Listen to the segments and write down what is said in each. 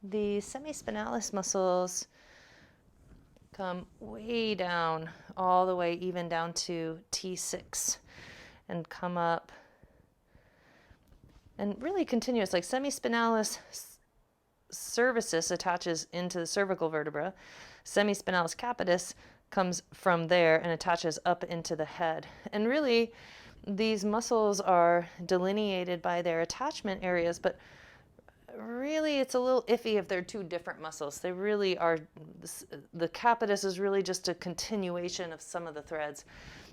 the semispinalis muscles come way down, all the way even down to T6, and come up and really continuous, like semispinalis cervicis attaches into the cervical vertebra. Semispinalis capitis comes from there and attaches up into the head. And really, these muscles are delineated by their attachment areas, but really it's a little iffy if they're two different muscles. They really are, the capitis is really just a continuation of some of the threads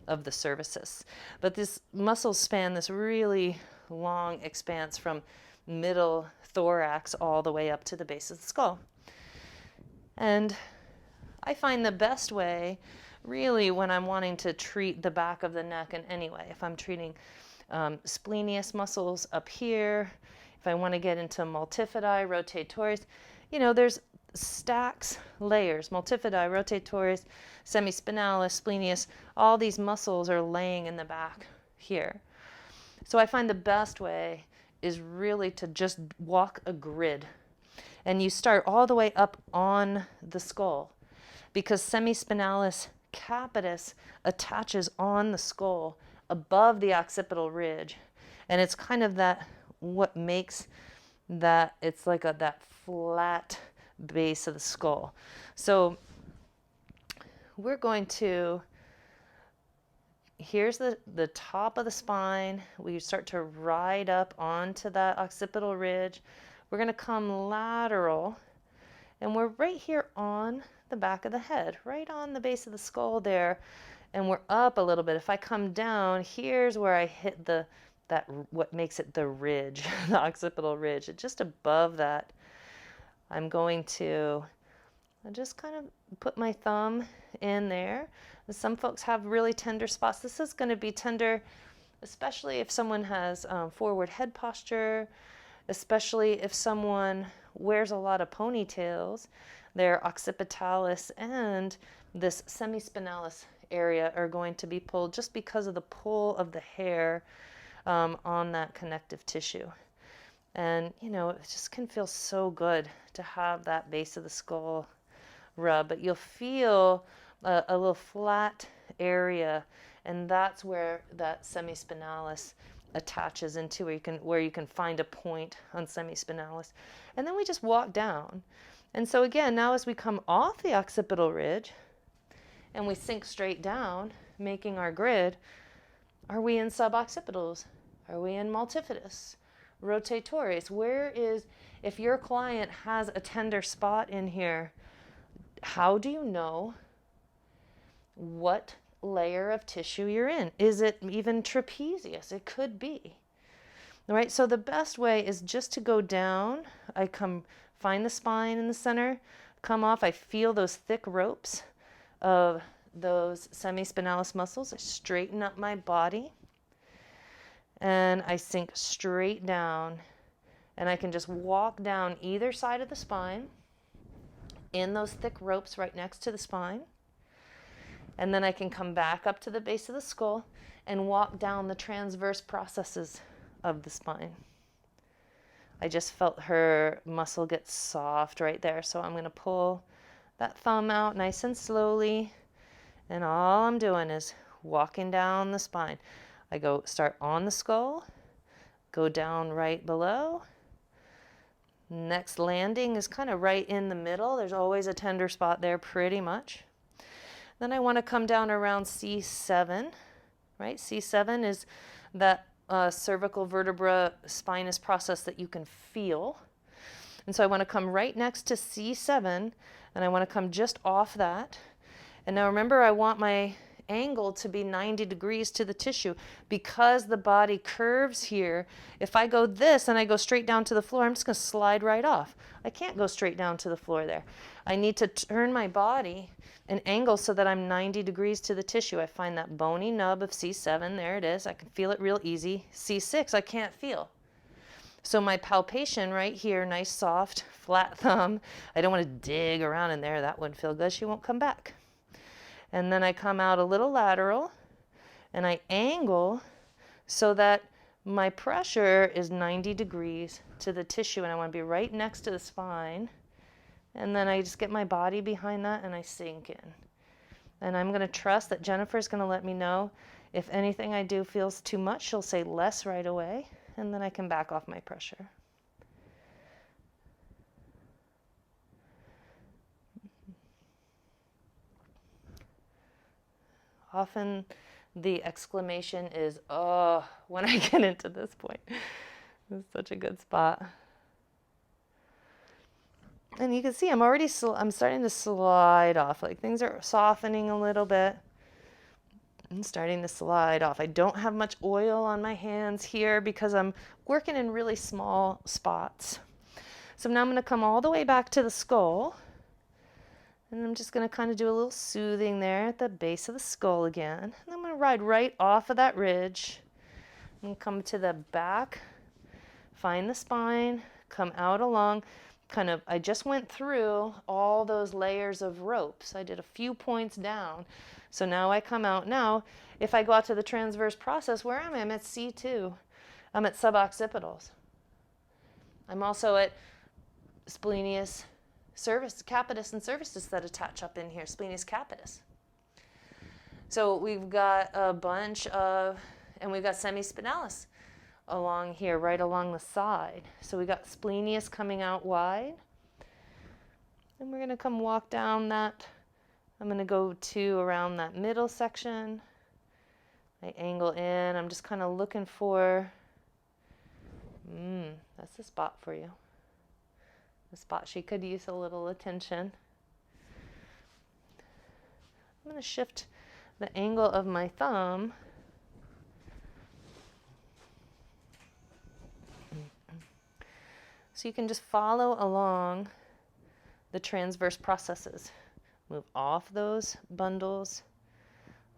of the cervicis. But these muscles span this really long expanse from middle thorax all the way up to the base of the skull. And I find the best way, really, when I'm wanting to treat the back of the neck in any way, if I'm treating splenius muscles up here, if I want to get into multifidi, rotatoris, there's stacks, layers, multifidi, rotatoris, semispinalis, splenius, all these muscles are laying in the back here. So I find the best way is really to just walk a grid. And you start all the way up on the skull, because semispinalis capitis attaches on the skull above the occipital ridge. And it's kind of that, what makes that, it's like that flat base of the skull. So we're going to, here's the top of the spine. We start to ride up onto that occipital ridge. We're going to come lateral, and we're right here on the back of the head, right on the base of the skull there, and we're up a little bit. If I come down, here's where I hit what makes it the ridge, the occipital ridge. Just above that, I'm going to just kind of put my thumb in there. Some folks have really tender spots. This is going to be tender, especially if someone has forward head posture, especially if someone wears a lot of ponytails. Their occipitalis and this semispinalis area are going to be pulled just because of the pull of the hair on that connective tissue. And, it just can feel so good to have that base of the skull rub, but you'll feel a little flat area, and that's where that semispinalis attaches into, where you can find a point on semispinalis. And then we just walk down. And so again, now as we come off the occipital ridge and we sink straight down, making our grid, are we in suboccipitals? Are we in multifidus? Rotatoris? If your client has a tender spot in here, how do you know what layer of tissue you're in? Is it even trapezius? It could be. All right, so the best way is just to go down. I find the spine in the center, come off. I feel those thick ropes of those semispinalis muscles. I straighten up my body, and I sink straight down, and I can just walk down either side of the spine in those thick ropes right next to the spine. And then I can come back up to the base of the skull and walk down the transverse processes of the spine. I just felt her muscle get soft right there. So I'm going to pull that thumb out nice and slowly. And all I'm doing is walking down the spine. I start on the skull, go down right below. Next landing is kind of right in the middle. There's always a tender spot there pretty much. Then I want to come down around C7, right? C7 is that cervical vertebra spinous process that you can feel. And so I want to come right next to C7, and I want to come just off that. And now remember, I want my angle to be 90 degrees to the tissue because the body curves here. If I go this and I go straight down to the floor, I'm just going to slide right off. I can't go straight down to the floor there. I need to turn my body an angle so that I'm 90 degrees to the tissue. I find that bony nub of C7, there it is. I can feel it real easy. C6, I can't feel. So my palpation right here, nice soft, flat thumb. I don't want to dig around in there. That wouldn't feel good. She won't come back. And then I come out a little lateral, and I angle so that My pressure is 90 degrees to the tissue, and I want to be right next to the spine. And then I just get my body behind that and I sink in. And I'm going to trust that Jennifer's going to let me know if anything I do feels too much. She'll say less right away, and then I can back off my pressure. Often the exclamation is, oh, when I get into this point. It's such a good spot. And you can see I'm starting to slide off, like things are softening a little bit. I'm starting to slide off. I don't have much oil on my hands here because I'm working in really small spots. So now I'm going to come all the way back to the skull. And I'm just going to kind of do a little soothing there at the base of the skull again. And I'm going to ride right off of that ridge. And come to the back, find the spine, come out along. I just went through all those layers of ropes. I did a few points down. So now I come out. Now, if I go out to the transverse process, where am I? I'm at C2. I'm at suboccipitals. I'm also at splenius, capitis, and cervicis that attach up in here, splenius capitis. So we've got a bunch of, and we've got semispinalis along here, right along the side. So we got splenius coming out wide. And we're going to come walk down that. I'm going to go to around that middle section. I angle in. I'm just kind of looking for, that's the spot for you. The spot she could use a little attention. I'm going to shift the angle of my thumb. So you can just follow along the transverse processes. Move off those bundles,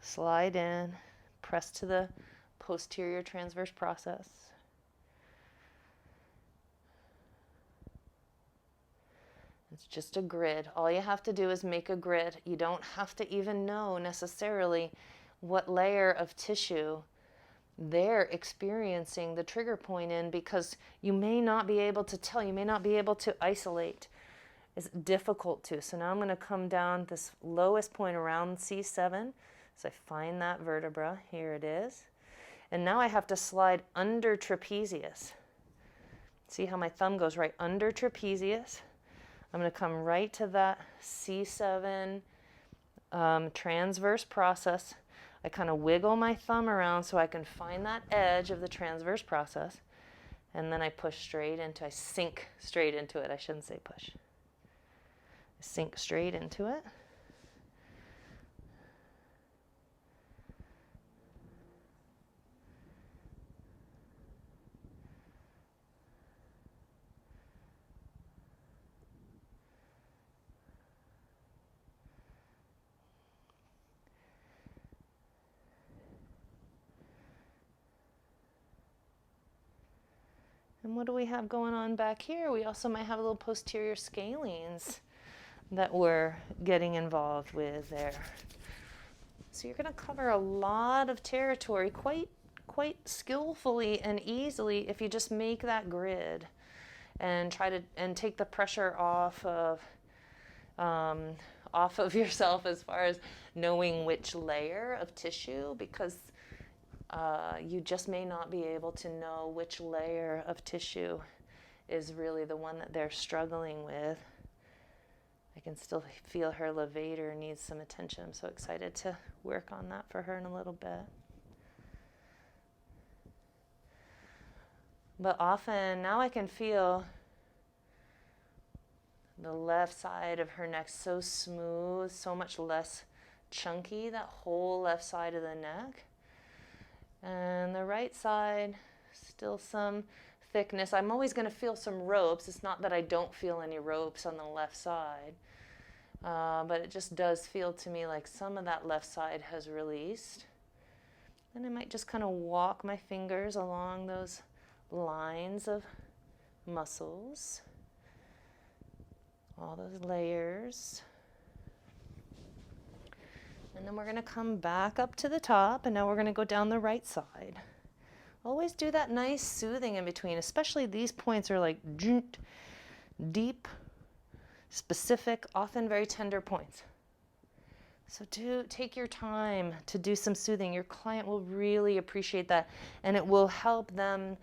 slide in, press to the posterior transverse process. It's just a grid. All you have to do is make a grid. You don't have to even know necessarily what layer of tissue they're experiencing the trigger point in, because you may not be able to tell, you may not be able to isolate. It's difficult to. So now I'm going to come down this lowest point around C7. So I find that vertebra. Here it is. And now I have to slide under trapezius. See how my thumb goes right under trapezius? I'm going to come right to that C7 transverse process. I kind of wiggle my thumb around so I can find that edge of the transverse process. And then I push straight into, I sink straight into it. I shouldn't say push. I sink straight into it. And what do we have going on back here? We also might have little posterior scalenes that we're getting involved with there. So you're going to cover a lot of territory quite skillfully and easily if you just make that grid and try to take the pressure off of yourself as far as knowing which layer of tissue, because you just may not be able to know which layer of tissue is really the one that they're struggling with. I can still feel her levator needs some attention. I'm so excited to work on that for her in a little bit. But often now I can feel the left side of her neck so smooth, so much less chunky, that whole left side of the neck. And the right side, still some thickness. I'm always going to feel some ropes. It's not that I don't feel any ropes on the left side, but it just does feel to me like some of that left side has released. And I might just kind of walk my fingers along those lines of muscles, all those layers. And then we're going to come back up to the top, and now we're going to go down the right side. Always do that nice soothing in between, especially these points are like deep, specific, often very tender points. So take your time to do some soothing. Your client will really appreciate that, and it will help them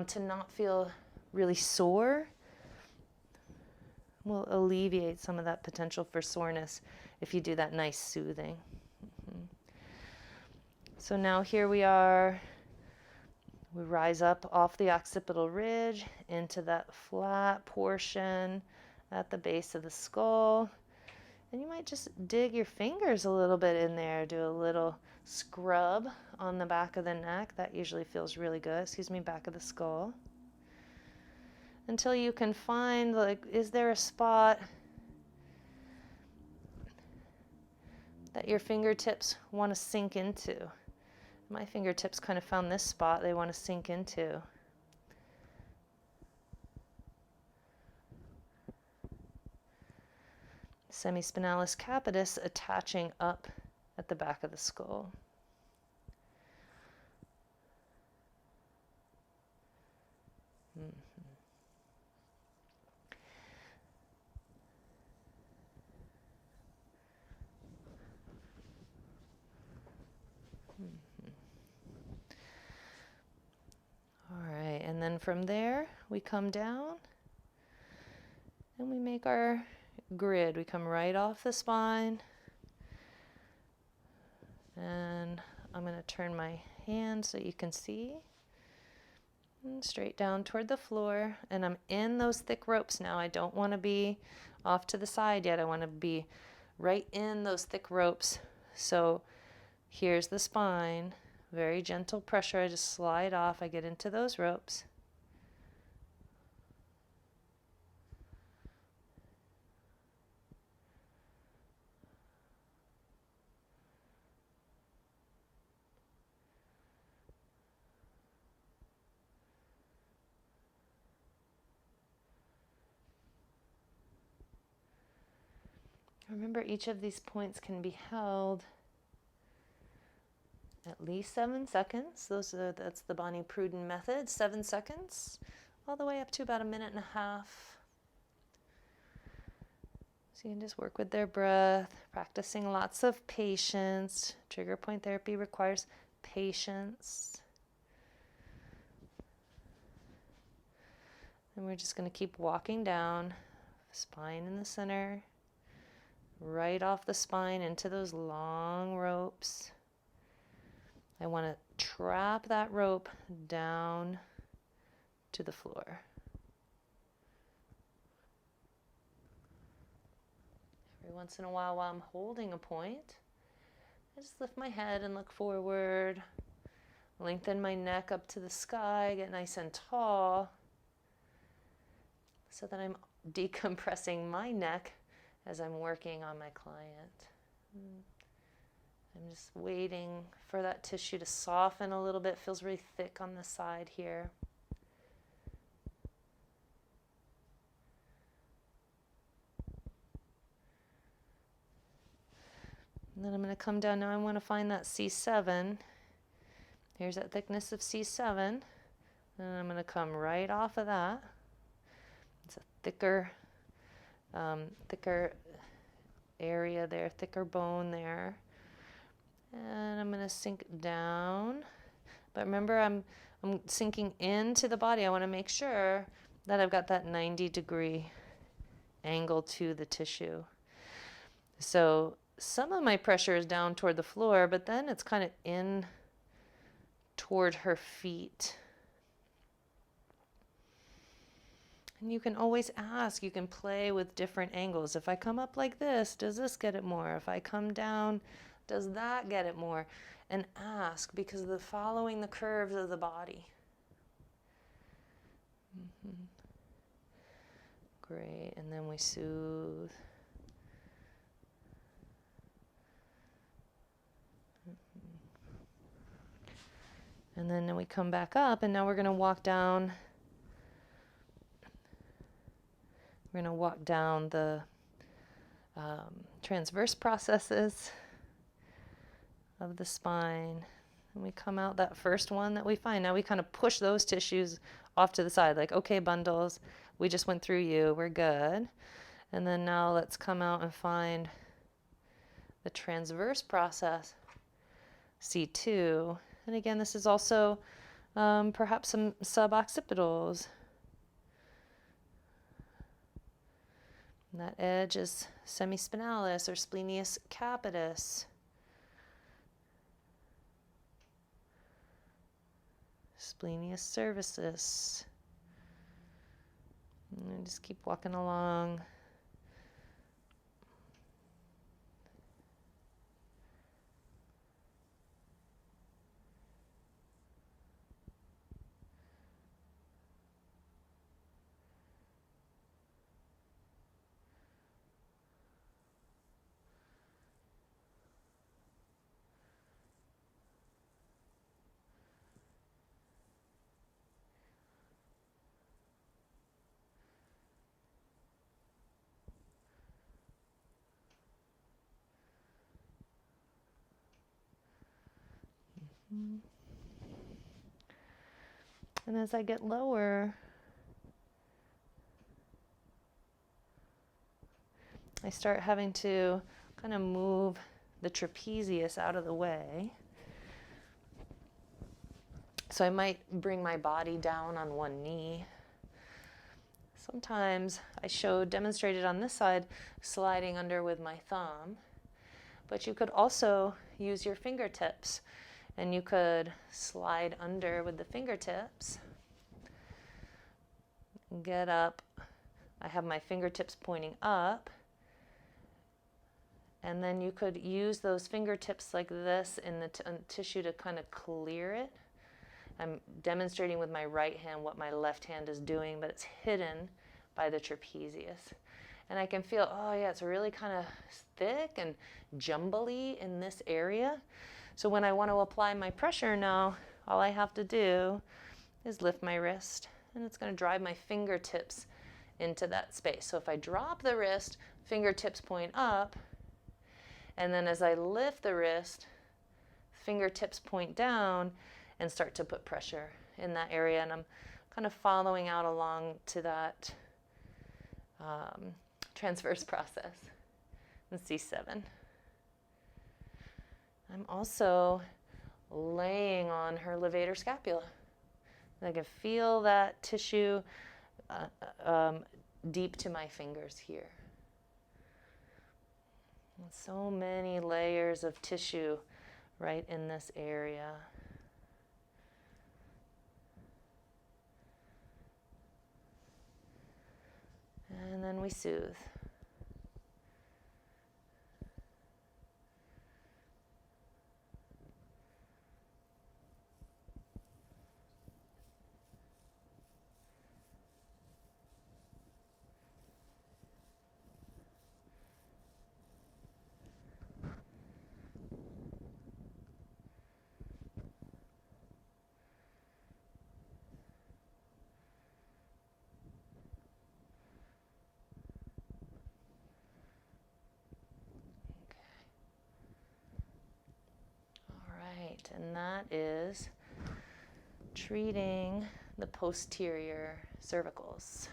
to not feel really sore. Will alleviate some of that potential for soreness if you do that nice soothing. So now here we are. We rise up off the occipital ridge into that flat portion at the base of the skull. And you might just dig your fingers a little bit in there, do a little scrub on the back of the neck. That usually feels really good. Excuse me, back of the skull. Until you can find, like, is there a spot that your fingertips want to sink into? My fingertips kind of found this spot they want to sink into. Semispinalis capitis attaching up at the back of the skull. All right, and then from there we come down and we make our grid. We come right off the spine, and I'm going to turn my hand so you can see, and straight down toward the floor, and I'm in those thick ropes now. I don't want to be off to the side yet. I want to be right in those thick ropes. So here's the spine, very gentle pressure. I just slide off. I get into those ropes. Remember, each of these points can be held at least 7 seconds. That's the Bonnie Pruden method, 7 seconds, all the way up to about 1.5 minutes. So you can just work with their breath, practicing lots of patience. Trigger point therapy requires patience. And we're just going to keep walking down, spine in the center, right off the spine into those long ropes. I want to trap that rope down to the floor. Every once in a while I'm holding a point, I just lift my head and look forward, lengthen my neck up to the sky, get nice and tall, so that I'm decompressing my neck as I'm working on my client. I'm just waiting for that tissue to soften a little bit. It feels really thick on the side here. And then I'm going to come down. Now I want to find that C7. Here's that thickness of C7. And I'm going to come right off of that. It's a thicker area there, thicker bone there. And I'm going to sink down. But remember, I'm sinking into the body. I want to make sure that I've got that 90-degree angle to the tissue. So some of my pressure is down toward the floor, but then it's kind of in toward her feet. And you can always ask, you can play with different angles. If I come up like this, does this get it more? If I come down, does that get it more? And ask, because of the following the curves of the body. Great, and then we soothe. And then we come back up, and now we're going to walk down. We're going to walk down the transverse processes of the spine. And we come out that first one that we find. Now we kind of push those tissues off to the side, like, okay, bundles, we just went through you, we're good. And then now let's come out and find the transverse process, C2. And again, this is also perhaps some suboccipitals. And that edge is semispinalis or splenius capitis. Splenius cervicis. And just keep walking along. And as I get lower, I start having to kind of move the trapezius out of the way. So I might bring my body down on one knee. Sometimes I demonstrated on this side, sliding under with my thumb. But you could also use your fingertips, and you could slide under with the fingertips. Get up. I have my fingertips pointing up. And then you could use those fingertips like this in the tissue to kind of clear it. I'm demonstrating with my right hand what my left hand is doing, but it's hidden by the trapezius. And I can feel, oh yeah, it's really kind of thick and jumbly in this area. So when I want to apply my pressure now, all I have to do is lift my wrist, and it's going to drive my fingertips into that space. So if I drop the wrist, fingertips point up, and then as I lift the wrist, fingertips point down and start to put pressure in that area. And I'm kind of following out along to that transverse process in C7. I'm also laying on her levator scapula. I can feel that tissue deep to my fingers here. And so many layers of tissue right in this area. And then we soothe. And that is treating the posterior cervicals.